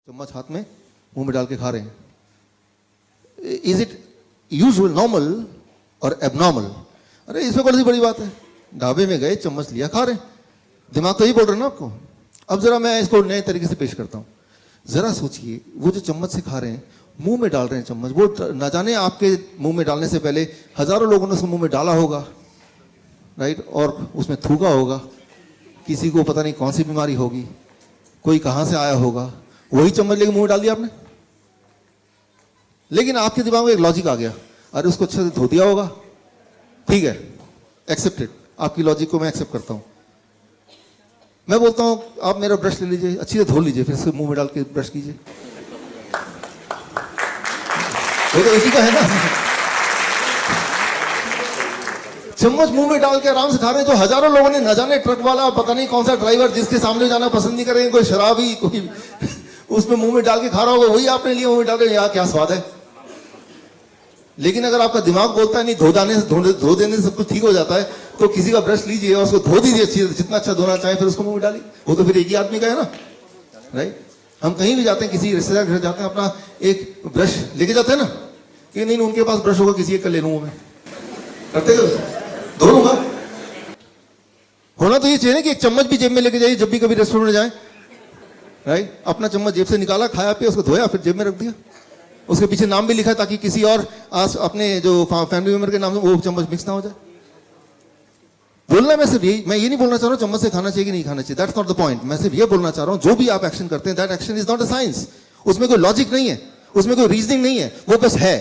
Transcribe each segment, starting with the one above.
चम्मच हाथ में मुंह में डाल के खा रहे हैं. इज इट यूजुअल, नॉर्मल और एबनॉर्मल? अरे इसमें कौन सी बड़ी बात है? ढाबे में गए, चम्मच लिया, खा रहे हैं. दिमाग तो यही बोल रहा है ना आपको. अब जरा मैं इसको नए तरीके से पेश करता हूँ. जरा सोचिए, वो जो चम्मच से खा रहे हैं, मुंह में डाल रहे हैं चम्मच, वो न जाने आपके मुंह में डालने से पहले हजारों लोगों ने उसको मुंह में डाला होगा, राइट, और उसमें थूका होगा. किसी को पता नहीं कौन सी बीमारी होगी, कोई कहाँ से आया होगा, वही चम्मच लेके मुंह में डाल दिया आपने. लेकिन आपके दिमाग में एक लॉजिक आ गया, अरे उसको अच्छे से धो दिया होगा. ठीक है, एक्सेप्टेड, आपकी लॉजिक को मैं एक्सेप्ट करता हूं. मैं बोलता हूं आप मेरा ब्रश ले लीजिए, अच्छी से धो लीजिए, फिर से मुंह में डाल के ब्रश कीजिए. वो तो इसी का है ना. चम्मच मुंह में डाल के आराम से खा रहे हैं, जो हजारों लोगों ने, न जाने ट्रक वाला, पता नहीं कौन सा ड्राइवर, जिसके सामने जाना पसंद नहीं करेंगे, कोई शराबी, कोई उसमें मुंह में डाल के खा रहा होगा, वही आपने लिए मुंह में डाल के, यार क्या स्वाद है. लेकिन अगर आपका दिमाग बोलता है नहीं, धो देने से सब कुछ ठीक हो जाता है, तो किसी का ब्रश लीजिए और उसको धो दीजिए अच्छी, जितना अच्छा धोना चाहे, फिर उसको मुंह में डालिए. वो तो फिर एक ही आदमी का है ना, राइट. हम कहीं भी जाते हैं, किसी रिश्तेदार घर जाते हैं, अपना एक ब्रश लेके जाते हैं ना, कि नहीं उनके पास ब्रश होगा, किसी एक का ले लूंगा मैं, करते धो लूंगा. होना तो ये चाहिए कि एक चम्मच भी जेब में लेके जाइए जब भी कभी रेस्टोरेंट में जाए, राइट. अपना चम्मच जेब से निकाला, खाया पिया, उसको धोया, फिर जेब में रख दिया. उसके पीछे नाम भी लिखा है ताकि किसी और अपने जो फैमिली मेंबर के नाम से वो चम्मच मिक्स ना हो जाए. बोलना मैं सिर्फ यही, मैं ये नहीं बोलना चाह रहा हूँ चम्मच से खाना चाहिए कि नहीं खाना चाहिए, दैट्स नॉट द पॉइंट. मैं सिर्फ ये बोलना चाह रहा हूँ, जो भी आप एक्शन करते हैं, that action is not a science. उसमें कोई लॉजिक नहीं है, उसमें कोई रीजनिंग नहीं है, वो बस है.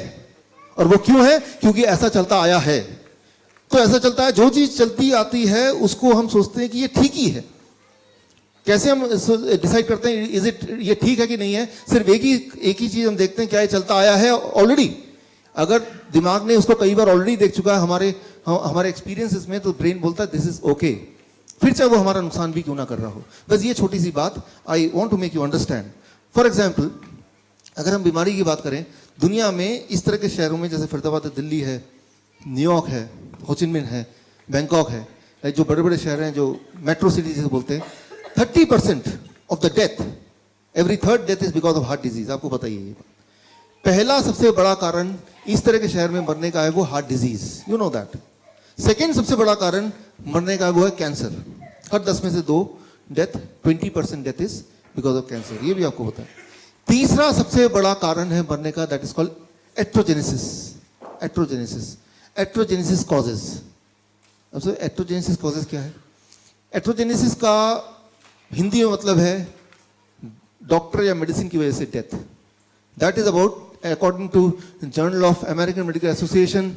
और वो क्यों है? क्योंकि ऐसा चलता आया है. तो ऐसा चलता है, जो चीज चलती आती है उसको हम सोचते हैं कि ये ठीक ही है. कैसे हम डिसाइड करते हैं इज इट, ये ठीक है कि नहीं है? सिर्फ एक ही चीज हम देखते हैं, क्या ये चलता आया है ऑलरेडी. अगर दिमाग ने उसको कई बार ऑलरेडी देख चुका है हमारे एक्सपीरियंसेस में, तो ब्रेन बोलता है दिस इज ओके, फिर चाहे वो हमारा नुकसान भी क्यों ना कर रहा हो. बस ये छोटी सी बात I want to make you understand. For example, अगर हम बीमारी की बात करें, दुनिया में इस तरह के शहरों में जैसे फरीदाबाद है, दिल्ली है, न्यूयॉर्क है, होचिनमिन है, बैंकॉक है, जो बड़े बड़े शहर हैं, जो मेट्रो सिटी जिसे बोलते हैं, 30% of the death, every third death is because of heart disease. आपको पता ही है ये बात. पहला सबसे बड़ा कारण इस तरह के शहर में मरने का है वो heart disease, you know that. Second सबसे बड़ा कारण मरने का वो है कैंसर. हर 10 में से 2 death, 20% death is because of cancer, ये भी आपको पता है. तीसरा सबसे बड़ा कारण है मरने का, दैट इज कॉल्ड एट्रोजेनेसिस. एट्रोजेनेसिस कॉजेज. अब एट्रोजेनेसिस कॉजेज क्या है? एट्रोजेनेसिस का हिंदी में मतलब है डॉक्टर या मेडिसिन की वजह से death. That is about, according to journal of American medical association,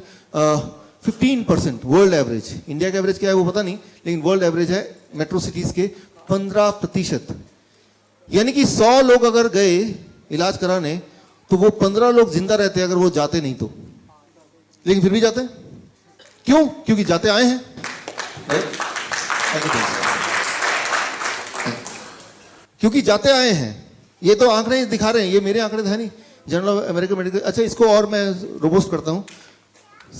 15%. World average, India का एवरेज क्या है वो पता नहीं, लेकिन वर्ल्ड एवरेज है मेट्रो सिटीज के 15%. यानी कि 100 लोग अगर गए इलाज कराने, तो वो 15 लोग जिंदा रहते हैं अगर वो जाते नहीं तो. लेकिन फिर भी जाते हैं. क्यों? क्योंकि जाते आए हैं. क्योंकि जाते आए हैं. ये तो आंकड़े दिखा रहे हैं, ये मेरे आंकड़े है नहीं, जर्नल ऑफ अमेरिकन मेडिकल. अच्छा, इसको और मैं रोबोस्ट करता हूं.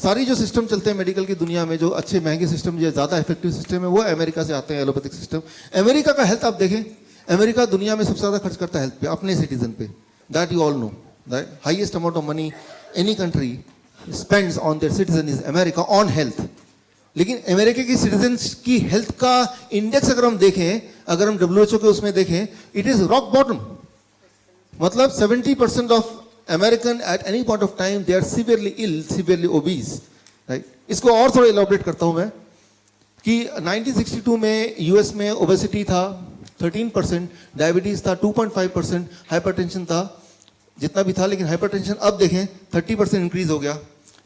सारी जो सिस्टम चलते हैं मेडिकल की दुनिया में, जो अच्छे महंगे सिस्टम, जो ज्यादा इफेक्टिव सिस्टम है, वो अमेरिका से आते हैं, एलोपैथिक सिस्टम. अमेरिका का हेल्थ आप देखें, अमेरिका दुनिया में सबसे ज्यादा खर्च करता है हेल्थ पे, अपने सिटीजन पे. That you all know. That highest amount of money any country spends on their citizen is America on health. लेकिन अमेरिका की सिटीजन्स की हेल्थ का इंडेक्स अगर हम देखें, अगर हम WHO के उसमें देखें, इट इज रॉक बॉटम. मतलब 70% of American at any point of time they are severely ill, severely obese, right. इसको और थोड़ा इलैबोरेट करता हूं मैं कि 1962 में यूएस में ओबेसिटी था 13%, डायबिटीज था 2.5%, हाइपरटेंशन था जितना भी था, लेकिन हाइपरटेंशन अब देखें 30% इंक्रीज हो गया,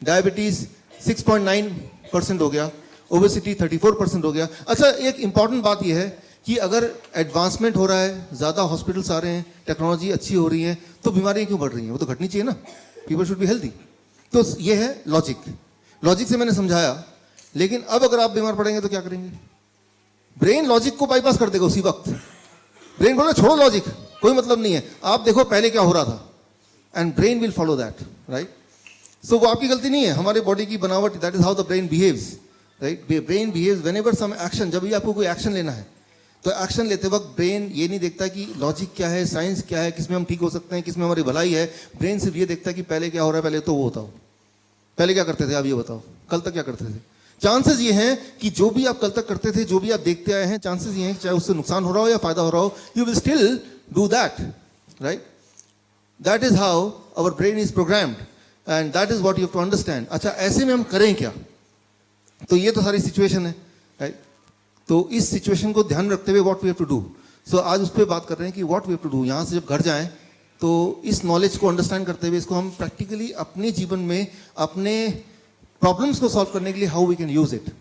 डायबिटीज 6.9% हो गया, ओबेसिटी 34% हो गया. अच्छा, एक इंपॉर्टेंट बात यह है कि अगर एडवांसमेंट हो रहा है, ज़्यादा हॉस्पिटल्स आ रहे हैं, टेक्नोलॉजी अच्छी हो रही है, तो बीमारियां क्यों बढ़ रही हैं? वो तो घटनी चाहिए ना. People should be healthy. तो ये है लॉजिक. लॉजिक से मैंने समझाया. लेकिन अब अगर आप बीमार पड़ेंगे तो क्या करेंगे? ब्रेन लॉजिक को बाईपास कर देगा उसी वक्त. ब्रेन बोले छोड़ो लॉजिक, कोई मतलब नहीं है, आप देखो पहले क्या हो रहा था, and brain will follow that, right. So वो आपकी गलती नहीं है, हमारे बॉडी की बनावट, that is how the brain behaves, right. Brain behaves whenever some action, जब भी आपको कोई एक्शन लेना है, तो एक्शन लेते वक्त ब्रेन ये नहीं देखता कि लॉजिक क्या है, साइंस क्या है, किसमें हम ठीक हो सकते हैं, किसमें हमारी भलाई है। ब्रेन सिर्फ ये देखता है कि पहले क्या हो रहा है, पहले तो वो बताओ, पहले क्या करते थे आप ये बताओ, कल तक क्या करते थे। चांसेस ये हैं कि जो भी आप कल तक करते थे, जो भी आप देखते आए हैं, चांसेस ये हैं चाहे उससे नुकसान हो रहा हो या फायदा हो रहा हो, you will still do that, right. That is how our brain is programmed and that is what you have to understand. अच्छा, ऐसे में हम करें क्या? तो ये तो सारी सिचुएशन है, राइट। तो इस सिचुएशन को ध्यान रखते हुए what we have to do, so आज उस पर बात कर रहे हैं कि what we have to do. यहाँ से जब घर जाएं तो इस नॉलेज को अंडरस्टैंड करते हुए इसको हम प्रैक्टिकली अपने जीवन में अपने प्रॉब्लम्स को सॉल्व करने के लिए how we can use it.